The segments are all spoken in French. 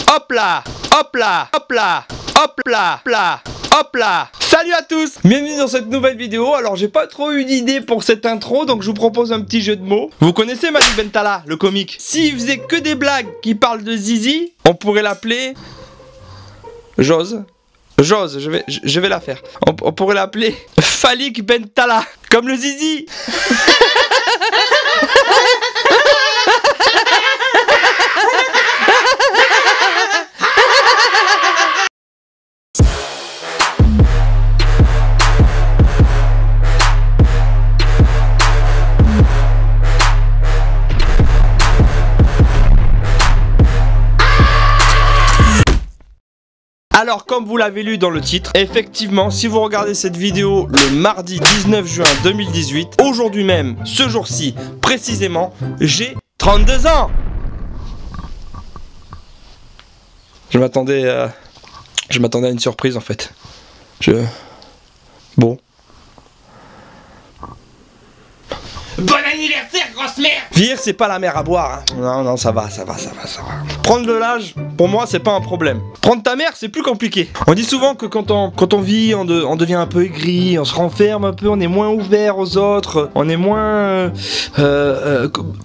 Hop là, hop là, hop là, hop là, là. Hop là! Salut à tous! Bienvenue dans cette nouvelle vidéo. Alors j'ai pas trop eu d'idée pour cette intro, donc je vous propose un petit jeu de mots. Vous connaissez Malik Bentala, le comique? S'il faisait que des blagues qui parlent de zizi, on pourrait l'appeler... Jose, je vais la faire. On pourrait l'appeler Falik Bentala, comme le zizi. Alors, comme vous l'avez lu dans le titre, effectivement, si vous regardez cette vidéo le mardi 19 juin 2018, aujourd'hui même, ce jour-ci, précisément, j'ai 32 ans. Je m'attendais à une surprise en fait. Bon. Bon anniversaire, grosse mère! Vire, c'est pas la mer à boire. Hein. Non, ça va. Prendre de l'âge, pour moi, c'est pas un problème. Prendre ta mère, c'est plus compliqué. On dit souvent que quand on vit, on devient un peu aigri, on se renferme un peu, on est moins ouvert aux autres, on est moins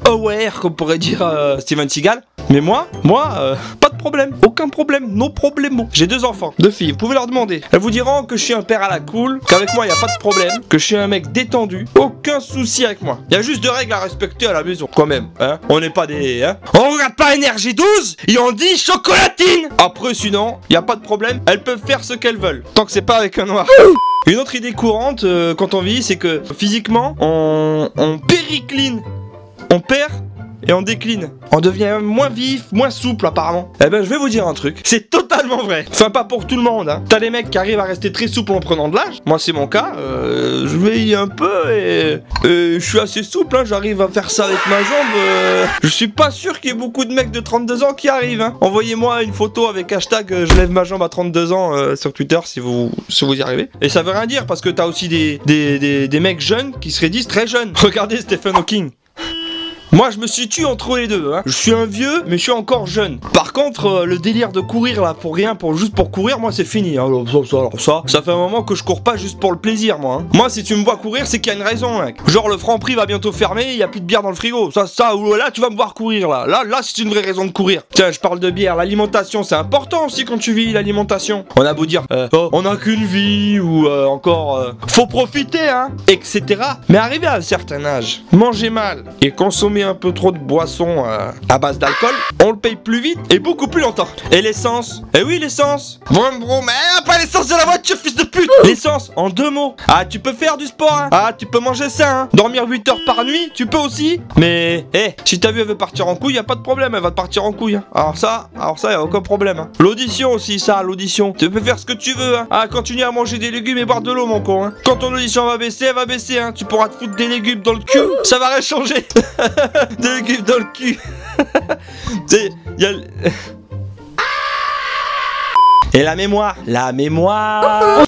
aware, comme pourrait dire Steven Seagal. Mais moi, pas de problème, aucun problème, no problemo. J'ai 2 enfants, 2 filles, vous pouvez leur demander. Elles vous diront que je suis un père à la cool, qu'avec moi, il n'y a pas de problème, que je suis un mec détendu, aucun souci avec moi. Il y a juste 2 règles à respecter à la maison, quand même, hein. On n'est pas des... Hein. On regarde pas NRJ12 et on dit chocolatine. Après, sinon, il n'y a pas de problème, elles peuvent faire ce qu'elles veulent, tant que c'est pas avec un noir. Une autre idée courante quand on vit, c'est que physiquement, on péricline, on perd et on décline. On devient moins vif, moins souple apparemment. Eh ben je vais vous dire un truc, c'est totalement vrai. Enfin pas pour tout le monde hein. T'as des mecs qui arrivent à rester très souples en prenant de l'âge. Moi c'est mon cas, je vieillis un peu et je suis assez souple hein. J'arrive à faire ça avec ma jambe. Je suis pas sûr qu'il y ait beaucoup de mecs de 32 ans qui arrivent hein. Envoyez-moi une photo avec hashtag je lève ma jambe à 32 ans sur Twitter si vous y arrivez. Et ça veut rien dire parce que t'as aussi des mecs jeunes qui se disent très jeunes. Regardez Stephen Hawking. Moi je me situe entre les deux hein. Je suis un vieux mais je suis encore jeune. Par contre le délire de courir là pour rien, juste pour courir, moi c'est fini hein. Ça fait un moment que je cours pas juste pour le plaisir moi hein. Moi si tu me vois courir c'est qu'il y a une raison mec. Genre le Franprix va bientôt fermer, il y a plus de bière dans le frigo. Ça ou là tu vas me voir courir là. Là c'est une vraie raison de courir. Tiens je parle de bière, l'alimentation c'est important aussi quand tu vis l'alimentation. On a beau dire on a qu'une vie ou encore faut profiter hein, etc. Mais arrivé à un certain âge, manger mal et consommer un peu trop de boissons à base d'alcool, on le paye plus vite et beaucoup plus longtemps. Et l'essence, eh oui l'essence, vroom mais pas l'essence de la voiture fils de pute. L'essence, en 2 mots, ah tu peux faire du sport hein. Ah tu peux manger sain hein. Dormir 8 heures par nuit, tu peux aussi. Mais si ta vue elle veut partir en couille, y a pas de problème, elle va te partir en couille hein. Alors ça y a aucun problème hein. L'audition aussi ça, l'audition, tu peux faire ce que tu veux hein. Ah continue à manger des légumes et boire de l'eau mon con hein. Quand ton audition va baisser, elle va baisser hein. Tu pourras te foutre des légumes dans le cul, ça va rien changer. Des légumes dans le cul. Et la mémoire.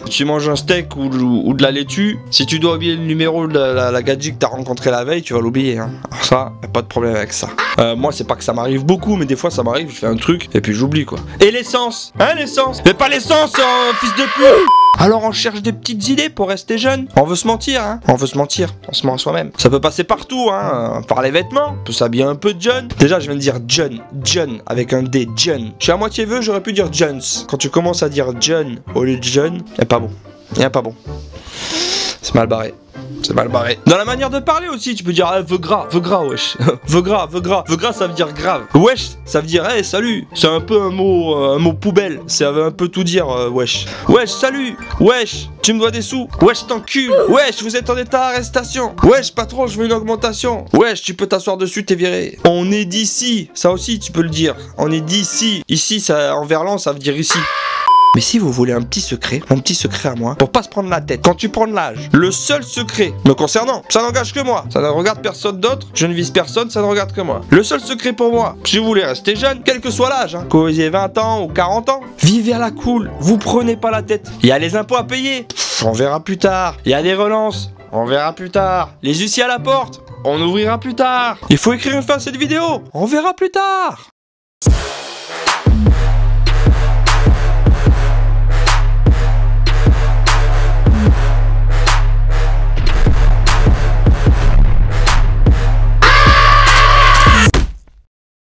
Tu manges un steak ou de la laitue, si tu dois oublier le numéro de la gadget que t'as rencontré la veille, tu vas l'oublier hein. Alors ça, y'a pas de problème avec ça. Moi c'est pas que ça m'arrive beaucoup, mais des fois ça m'arrive, je fais un truc et puis j'oublie quoi. Et l'essence, hein l'essence. Mais pas l'essence, fils de pute. Alors on cherche des petites idées pour rester jeune. On veut se mentir hein. On se ment à soi-même. Ça peut passer partout hein. Par les vêtements, on peut s'habiller un peu de jeune. Déjà je viens de dire John avec un D, John. Je suis à moitié vieux, j'aurais pu dire Jones. Quand tu commences à dire John au lieu de John, y'a pas bon. C'est mal barré. Dans la manière de parler aussi, tu peux dire veux gras, wesh. veux gras, ça veut dire grave. Wesh, ça veut dire hey, salut. C'est un peu un mot poubelle. Ça veut un peu tout dire, wesh. Wesh, salut. Wesh, tu me dois des sous. Wesh, t'encules. Wesh, vous êtes en état d'arrestation. Wesh, patron, je veux une augmentation. Wesh, tu peux t'asseoir dessus, t'es viré. On est d'ici. Ça aussi, tu peux le dire. On est d'ici. Ici, ça, en verlan, ça veut dire ici. Mais si vous voulez un petit secret, mon petit secret à moi, pour pas se prendre la tête, quand tu prends de l'âge, le seul secret me concernant, ça n'engage que moi, ça ne regarde personne d'autre, je ne vise personne, ça ne regarde que moi. Le seul secret pour moi, si vous voulez rester jeune, quel que soit l'âge, hein, que vous ayez 20 ans ou 40 ans, vivez à la cool, vous prenez pas la tête. Il y a les impôts à payer, on verra plus tard. Il y a des relances, on verra plus tard. Les huissiers à la porte, on ouvrira plus tard. Il faut écrire une fin à cette vidéo, on verra plus tard.